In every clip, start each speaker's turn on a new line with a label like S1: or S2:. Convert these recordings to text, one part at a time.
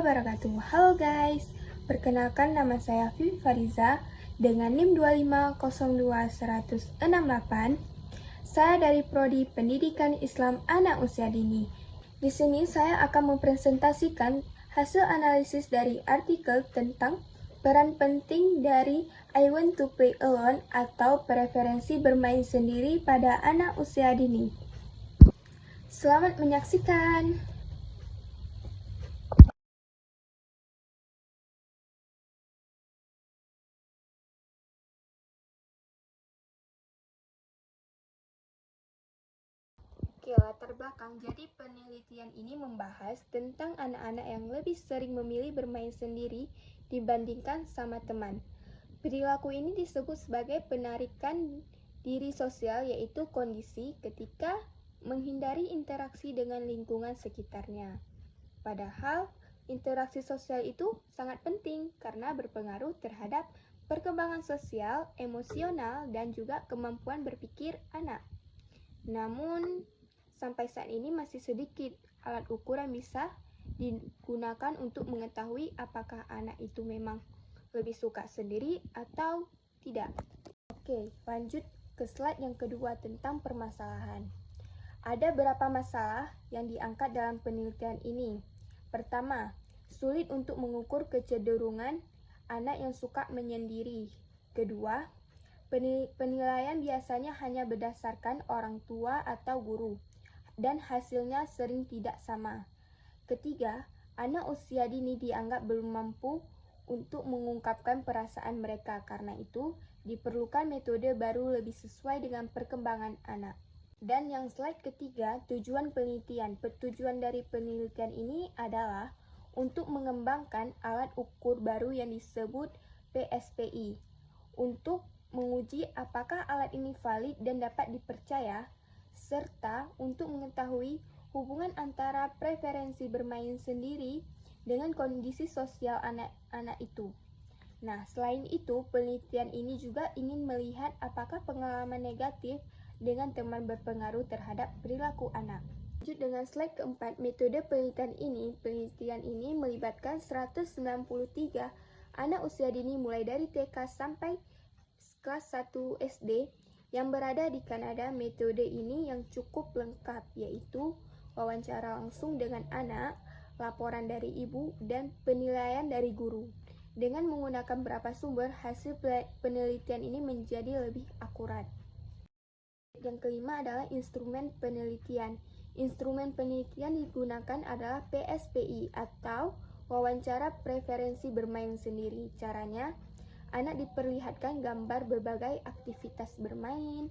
S1: wabarakatuh. Halo guys, perkenalkan nama saya Vivi Fariza dengan NIM 2502168. Saya dari Prodi Pendidikan Islam Anak Usia Dini. Di sini saya akan mempresentasikan hasil analisis dari artikel tentang peran penting dari I want to play alone atau preferensi bermain sendiri pada anak usia dini. Selamat menyaksikan. Oke, latar belakang. Jadi penelitian ini membahas tentang anak-anak yang lebih sering memilih bermain sendiri dibandingkan sama teman. Perilaku ini disebut sebagai penarikan diri sosial, yaitu kondisi ketika menghindari interaksi dengan lingkungan sekitarnya. Padahal, interaksi sosial itu sangat penting karena berpengaruh terhadap perkembangan sosial, emosional, dan juga kemampuan berpikir anak. Namun, sampai saat ini masih sedikit alat ukur yang bisa digunakan untuk mengetahui apakah anak itu memang lebih suka sendiri atau tidak. Oke, lanjut ke slide yang kedua tentang permasalahan. Ada beberapa masalah yang diangkat dalam penelitian ini. Pertama, sulit untuk mengukur kecenderungan anak yang suka menyendiri. Kedua, penilaian biasanya hanya berdasarkan orang tua atau guru, dan hasilnya sering tidak sama. Ketiga, anak usia dini dianggap belum mampu untuk mengungkapkan perasaan mereka, karena itu diperlukan metode baru lebih sesuai dengan perkembangan anak. Dan yang slide ketiga, tujuan penelitian. Tujuan dari penelitian ini adalah untuk mengembangkan alat ukur baru yang disebut PSPI, untuk menguji apakah alat ini valid dan dapat dipercaya, serta untuk mengetahui hubungan antara preferensi bermain sendiri dengan kondisi sosial anak-anak itu. Nah, selain itu, penelitian ini juga ingin melihat apakah pengalaman negatif dengan teman berpengaruh terhadap perilaku anak. Lanjut dengan slide keempat, metode penelitian ini melibatkan 193 anak usia dini mulai dari TK sampai kelas 1 SD yang berada di Kanada. Metode ini yang cukup lengkap, yaitu wawancara langsung dengan anak, laporan dari ibu, dan penilaian dari guru. Dengan menggunakan beberapa sumber, hasil penelitian ini menjadi lebih akurat. Yang kelima adalah instrumen penelitian. Instrumen penelitian digunakan adalah PSPI atau wawancara preferensi bermain sendiri. Caranya, anak diperlihatkan gambar berbagai aktivitas bermain.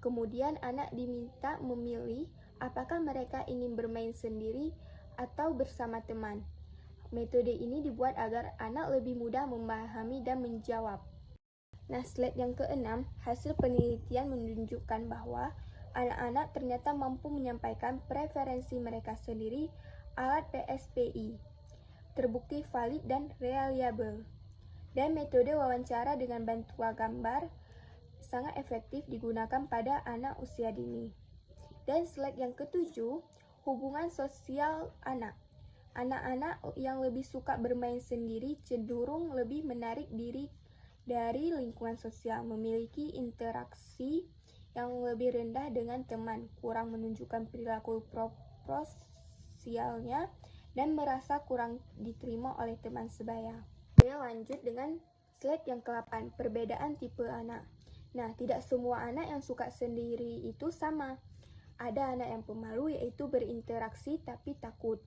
S1: Kemudian anak diminta memilih apakah mereka ingin bermain sendiri atau bersama teman. Metode ini dibuat agar anak lebih mudah memahami dan menjawab. Nah, slide yang keenam, hasil penelitian menunjukkan bahwa anak-anak ternyata mampu menyampaikan preferensi mereka sendiri. Alat PSPI terbukti valid dan reliable, dan metode wawancara dengan bantuan gambar sangat efektif digunakan pada anak usia dini. Dan slide yang ketujuh, hubungan sosial anak. Anak-anak yang lebih suka bermain sendiri cenderung lebih menarik diri dari lingkungan sosial, memiliki interaksi yang lebih rendah dengan teman, kurang menunjukkan perilaku prososialnya, dan merasa kurang diterima oleh teman sebaya. Lanjut dengan slide yang ke-8, perbedaan tipe anak. Nah, tidak semua anak yang suka sendiri itu sama. Ada anak yang pemalu, yaitu berinteraksi tapi takut.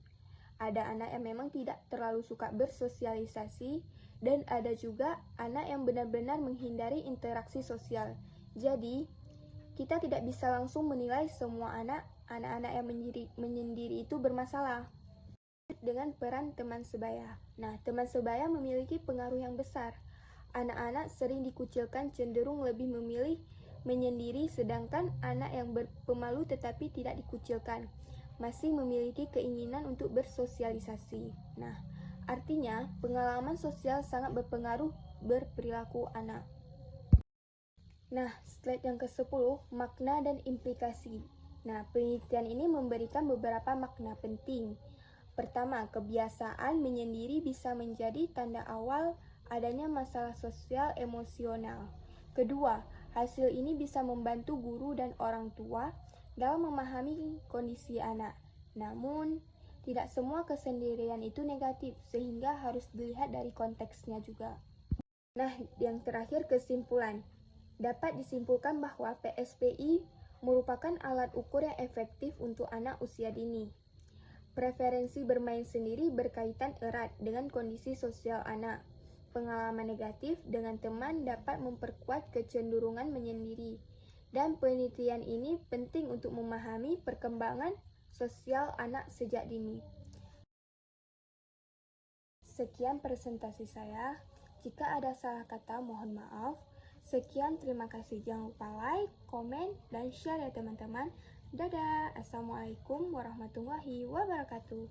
S1: Ada anak yang memang tidak terlalu suka bersosialisasi, dan ada juga anak yang benar-benar menghindari interaksi sosial. Jadi, kita tidak bisa langsung menilai semua anak-anak yang menyendiri itu bermasalah. Dengan peran teman sebaya. Nah, teman sebaya memiliki pengaruh yang besar. Anak-anak sering dikucilkan cenderung lebih memilih menyendiri, sedangkan anak yang pemalu tetapi tidak dikucilkan masih memiliki keinginan untuk bersosialisasi. Nah, artinya pengalaman sosial sangat berpengaruh berperilaku anak. Nah, slide yang ke-10, makna dan implikasi. Nah, penelitian ini memberikan beberapa makna penting. Pertama, kebiasaan menyendiri bisa menjadi tanda awal adanya masalah sosial emosional. Kedua, hasil ini bisa membantu guru dan orang tua dalam memahami kondisi anak. Namun, tidak semua kesendirian itu negatif, sehingga harus dilihat dari konteksnya juga. Nah, yang terakhir kesimpulan. Dapat disimpulkan bahwa PSPI merupakan alat ukur yang efektif untuk anak usia dini. Preferensi bermain sendiri berkaitan erat dengan kondisi sosial anak. Pengalaman negatif dengan teman dapat memperkuat kecenderungan menyendiri. Dan penelitian ini penting untuk memahami perkembangan sosial anak sejak dini. Sekian presentasi saya. Jika ada salah kata, mohon maaf. Sekian, terima kasih. Jangan lupa like, komen, dan share ya teman-teman. Dadah. Assalamualaikum warahmatullahi wabarakatuh.